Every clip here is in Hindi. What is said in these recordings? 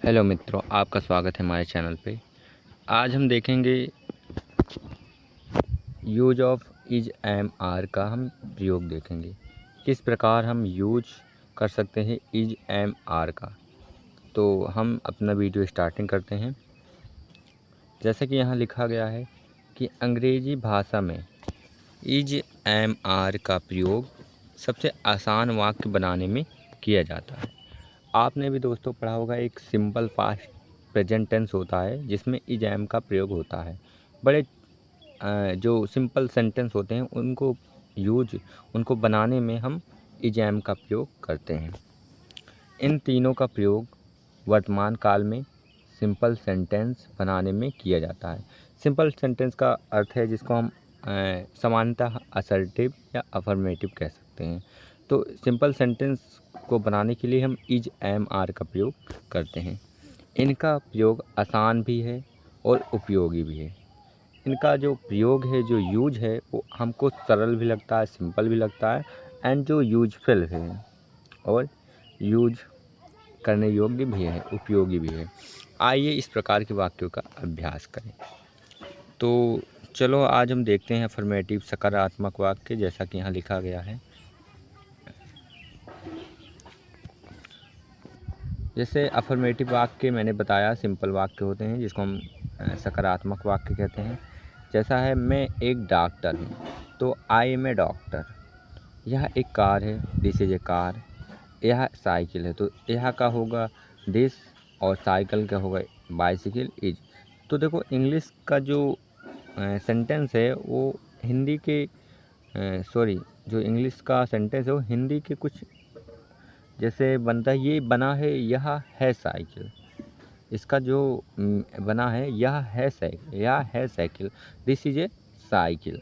हेलो मित्रों, आपका स्वागत है हमारे चैनल पे। आज हम देखेंगे use of is am are का हम प्रयोग देखेंगे, किस प्रकार हम यूज कर सकते हैं इज एम आर का। तो हम अपना वीडियो स्टार्टिंग करते हैं। जैसा कि यहाँ लिखा गया है कि अंग्रेजी भाषा में इज एम आर का प्रयोग सबसे आसान वाक्य बनाने में किया जाता है। आपने भी दोस्तों पढ़ा होगा, एक सिंपल पास्ट प्रेजेंट टेंस होता है जिसमें इज एम का प्रयोग होता है। बड़े जो सिंपल सेंटेंस होते हैं उनको बनाने में हम इज एम का प्रयोग करते हैं। इन तीनों का प्रयोग वर्तमान काल में सिंपल सेंटेंस बनाने में किया जाता है। सिंपल सेंटेंस का अर्थ है जिसको हम सामान्यतः असर्टिव या अफर्मेटिव कह सकते हैं। तो सिंपल सेंटेंस को बनाने के लिए हम इज एम आर का प्रयोग करते हैं। इनका प्रयोग आसान भी है और उपयोगी भी है। इनका जो प्रयोग है, जो यूज है, वो हमको सरल भी लगता है, सिंपल भी लगता है एंड जो यूजफुल है और यूज करने योग्य भी है, उपयोगी भी है। आइए इस प्रकार के वाक्यों का अभ्यास करें। तो चलो आज हम देखते हैं अफर्मेटिव सकारात्मक वाक्य, जैसा कि यहाँ लिखा गया है। जैसे अफर्मेटिव वाक्य मैंने बताया सिंपल वाक्य होते हैं जिसको हम सकारात्मक वाक्य कहते हैं। जैसा है, मैं एक डॉक्टर हूँ, तो आई एम ए डॉक्टर। यह एक कार है, दिस इज ए कार। यह साइकिल है, तो यह का होगा दिस, और साइकिल का होगा बाइसिकल इज। तो देखो, इंग्लिश का जो सेंटेंस है वो हिंदी के जो इंग्लिश का सेंटेंस है वो हिंदी के कुछ जैसे बनता है। ये बना है, यह है साइकिल। इसका जो बना है, यह है साइकिल, यह है cycle, this is A cycle.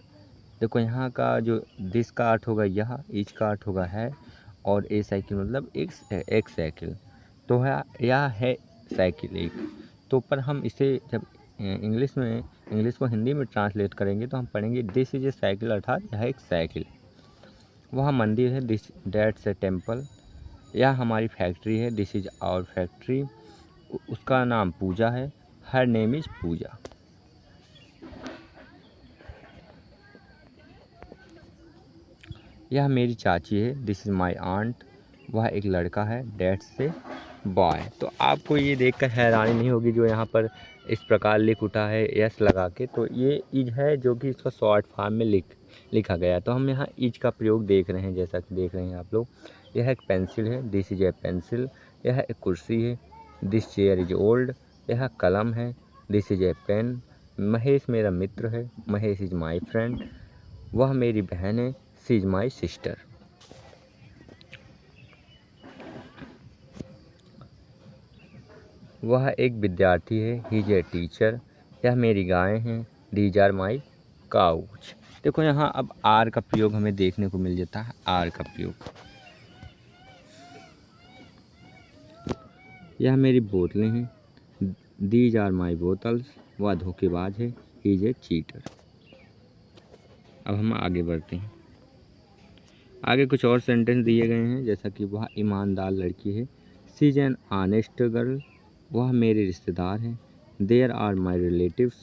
देखो, यहाँ का जो दिस का अर्थ होगा यह, इज का अर्थ होगा है, और ए साइकिल मतलब एक साइकिल। तो है, यह है साइकिल एक। तो पर हम इसे जब इंग्लिश को हिंदी में ट्रांसलेट करेंगे तो हम पढ़ेंगे दिस इज ए साइकिल, अर्थात यह एक साइकिल। वह मंदिर है, दिस डेट्स ए टेम्पल। यह हमारी फैक्ट्री है, दिस इज आवर फैक्ट्री। उसका नाम पूजा है, हर नेम इज पूजा। यह मेरी चाची है, दिस इज़ माई आंट। वह एक लड़का है, डेट्स ए बॉय। तो आपको ये देखकर हैरानी नहीं होगी जो यहाँ पर इस प्रकार लिख उठा है यस लगा के, तो ये इज है जो कि इसका शॉर्ट फॉर्म में लिखा गया है। तो हम यहाँ इज का प्रयोग देख रहे हैं, जैसा कि देख रहे हैं आप लोग। यह एक पेंसिल है, दिस इज ए पेंसिल। यह एक कुर्सी है, दिस चेयर इज ओल्ड। यह कलम है, this is a pen. Mahesh मेरा मित्र है, महेश इज माई फ्रेंड। वह मेरी बहन है, शी इज माई सिस्टर। वह एक विद्यार्थी है, ही इज ए टीचर। यह मेरी गायें हैं, दीज आर माई काउच। देखो, यहाँ अब आर का प्रयोग हमें देखने को मिल जाता है। आर का प्रयोग, यह मेरी बोतलें हैं, दीज आर माई बोतल्स। वह धोखेबाज है, ही इज ए चीटर। अब हम आगे बढ़ते हैं। आगे कुछ और सेंटेंस दिए गए हैं, जैसा कि वह ईमानदार लड़की है, she is an honest girl. वह मेरे रिश्तेदार हैं, देयर आर माई रिलेटिव्स।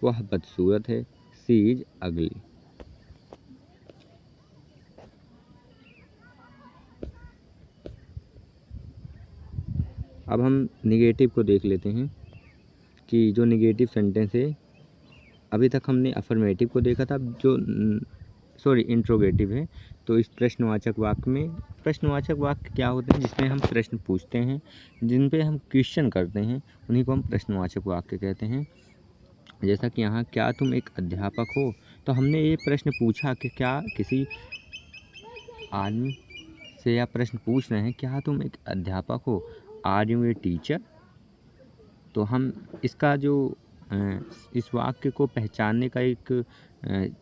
वह बदसूरत है, शी इज अगली। अब हम निगेटिव को देख लेते हैं कि जो निगेटिव सेंटेंस है, अभी तक हमने अफर्मेटिव को देखा था, जो इंट्रोगेटिव है। तो इस प्रश्नवाचक वाक्य में, प्रश्नवाचक वाक्य क्या होते हैं? जिसमें हम प्रश्न पूछते हैं, जिन पे हम क्वेश्चन करते हैं, उन्हीं को हम प्रश्नवाचक वाक्य कहते हैं। जैसा कि यहाँ, क्या तुम एक अध्यापक हो? तो हमने ये प्रश्न पूछा कि क्या किसी आदमी से यह प्रश्न पूछ रहे हैं, क्या तुम एक अध्यापक हो? Are you a teacher? तो हम इसका जो इस वाक्य को पहचानने का एक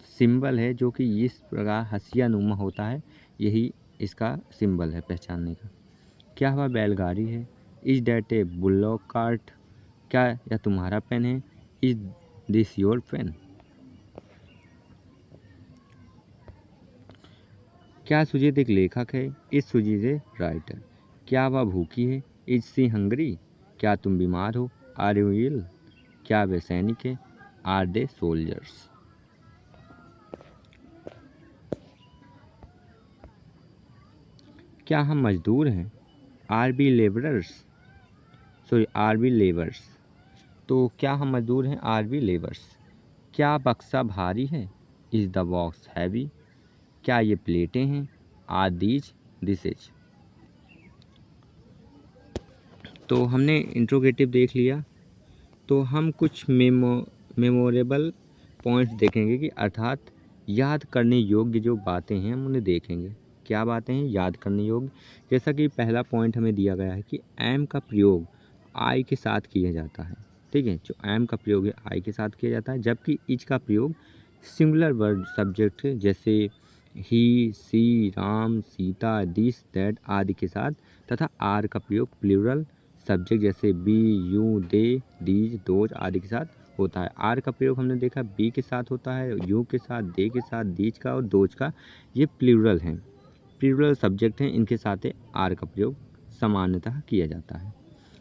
सिंबल है, जो कि इस प्रकार हंसिया नुमा होता है, यही इसका सिंबल है पहचानने का। क्या वह बैलगाड़ी है? Is that a bullock cart? क्या यह तुम्हारा पेन है? Is this your pen? क्या सुजीत एक लेखक है? Is Sujit a writer? क्या वह भूखी है? Is she hungry? क्या तुम बीमार हो? Are you ill? क्या वे सैनिक है? Are they soldiers? क्या हम मजदूर हैं? Are we labourers? Sorry, are we labours? तो क्या हम मजदूर हैं? Are we labours? क्या बक्सा भारी है? Is the box heavy? क्या ये प्लेटें हैं? Are these dishes? तो हमने इंट्रोगेटिव देख लिया, तो हम कुछ मेमोरेबल पॉइंट्स देखेंगे कि अर्थात याद करने योग्य जो बातें हैं हम उन्हें देखेंगे। क्या बातें हैं याद करने योग्य? जैसा कि पहला पॉइंट हमें दिया गया है कि एम का प्रयोग आई के साथ किया जाता है। ठीक है, जो एम का प्रयोग है आई के साथ किया जाता है, जबकि इज का प्रयोग सिंगुलर वर्ड सब्जेक्ट जैसे he, she, Ram, Sita, this, that आदि के साथ, तथा आर का प्रयोग प्लूरल सब्जेक्ट जैसे we, you, they, these, those आदि के साथ होता है। आर का प्रयोग हमने देखा बी के साथ होता है, यू के साथ, दे के साथ, दीज का और दोज का, ये प्लूरल हैं, प्लूरल सब्जेक्ट हैं, इनके साथ आर का प्रयोग सामान्यतः किया जाता है।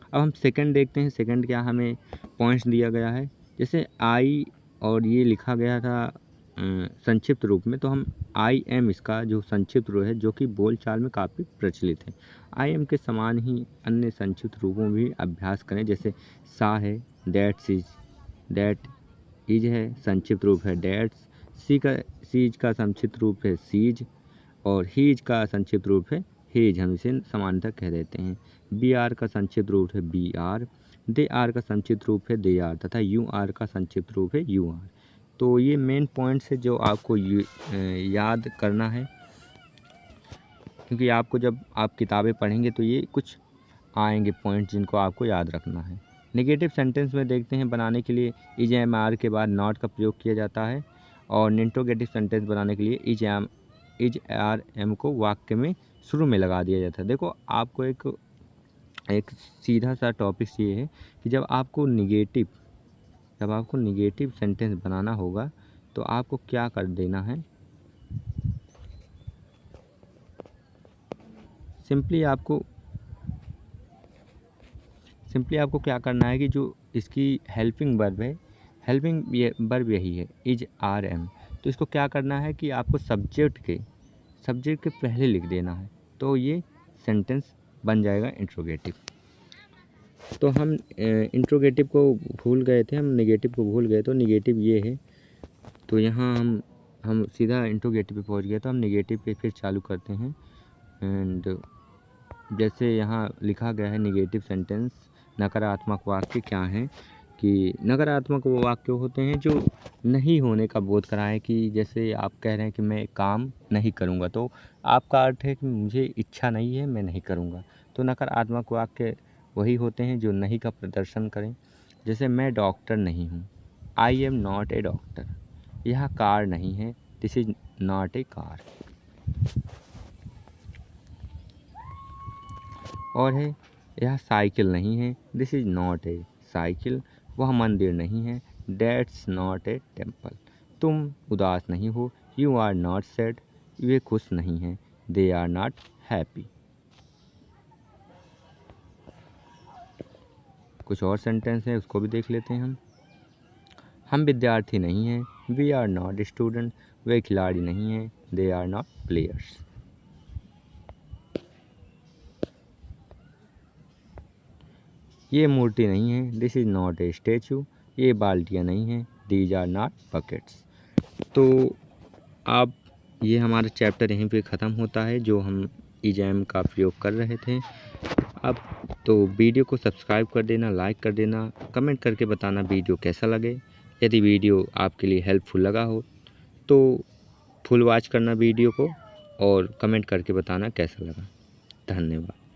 अब हम सेकंड देखते हैं। सेकंड क्या हमें पॉइंट्स दिया गया है, जैसे आई और ये लिखा गया था संक्षिप्त रूप में, तो हम आई एम इसका जो संक्षिप्त रूप है जो कि बोलचाल में काफ़ी प्रचलित है। आई एम के समान ही अन्य संक्षिप्त रूपों में भी अभ्यास करें, जैसे सा है, दैट्स इज, दैट इज है संक्षिप्त रूप है डैट्स, सीज का संक्षिप्त रूप है सीज, और हीज का संक्षिप्त रूप है हेज, हम इसे समानतः कह देते हैं। बी आर का संक्षिप्त रूप है बी आर, दे आर का संक्षिप्त रूप है दे आर, तथा यू आर का संक्षिप्त रूप है यू आर। तो ये मेन पॉइंट्स है जो आपको याद करना है, क्योंकि आपको जब आप किताबें पढ़ेंगे तो ये कुछ आएंगे पॉइंट्स जिनको आपको याद रखना है। नेगेटिव सेंटेंस में देखते हैं, बनाने के लिए इज एम आर के बाद नॉट का प्रयोग किया जाता है, और इंट्रोगेटिव सेंटेंस बनाने के लिए इज आर एम को वाक्य में शुरू में लगा दिया जाता है। देखो, आपको एक सीधा सा टॉपिक ये है कि जब आपको निगेटिव सेंटेंस बनाना होगा तो आपको क्या कर देना है, सिंपली आपको क्या करना है कि जो इसकी हेल्पिंग वर्ब है, हेल्पिंग वर्ब यही है इज आर एम, तो इसको क्या करना है कि आपको सब्जेक्ट के पहले लिख देना है, तो ये सेंटेंस बन जाएगा इंट्रोगेटिव। तो हम इंट्रोगेटिव को भूल गए थे, हम नेगेटिव को भूल गए, तो नेगेटिव ये है। तो यहाँ हम सीधा इंट्रोगेटिव पे पहुँच गए, तो हम नेगेटिव पे फिर चालू करते हैं। एंड जैसे यहाँ लिखा गया है नेगेटिव सेंटेंस, नकारात्मक वाक्य क्या हैं कि नकारात्मक वो वाक्य होते हैं जो नहीं होने का बोध कराएं, कि जैसे आप कह रहे हैं कि मैं काम नहीं करूँगा, तो आपका अर्थ है कि मुझे इच्छा नहीं है, मैं नहीं करूँगा। तो नकारात्मक वाक्य वही होते हैं जो नहीं का प्रदर्शन करें। जैसे मैं डॉक्टर नहीं हूँ, I am not a doctor. यह कार नहीं है, this is not a car. और है यह साइकिल नहीं है, this is not a cycle. वह मंदिर नहीं है, दैट्स नॉट ए टेम्पल। तुम उदास नहीं हो, यू आर नॉट सैड। वे खुश नहीं हैं, दे आर नॉट हैप्पी। कुछ और सेंटेंस है, उसको भी देख लेते हैं हम विद्यार्थी नहीं हैं, वी आर नॉट स्टूडेंट। वे खिलाड़ी नहीं हैं, दे आर नॉट प्लेयर्स। ये मूर्ति नहीं है, this is not a statue. ये बाल्टियाँ नहीं हैं, दीज आर नॉट बकेट्स। तो अब ये हमारा चैप्टर यहीं पे ख़त्म होता है जो हम इजैम का प्रयोग कर रहे थे। अब तो वीडियो को सब्सक्राइब कर देना, लाइक कर देना, कमेंट करके बताना वीडियो कैसा लगे। यदि वीडियो आपके लिए हेल्पफुल लगा हो तो फुल वॉच करना वीडियो को, और कमेंट करके बताना कैसा लगा। धन्यवाद।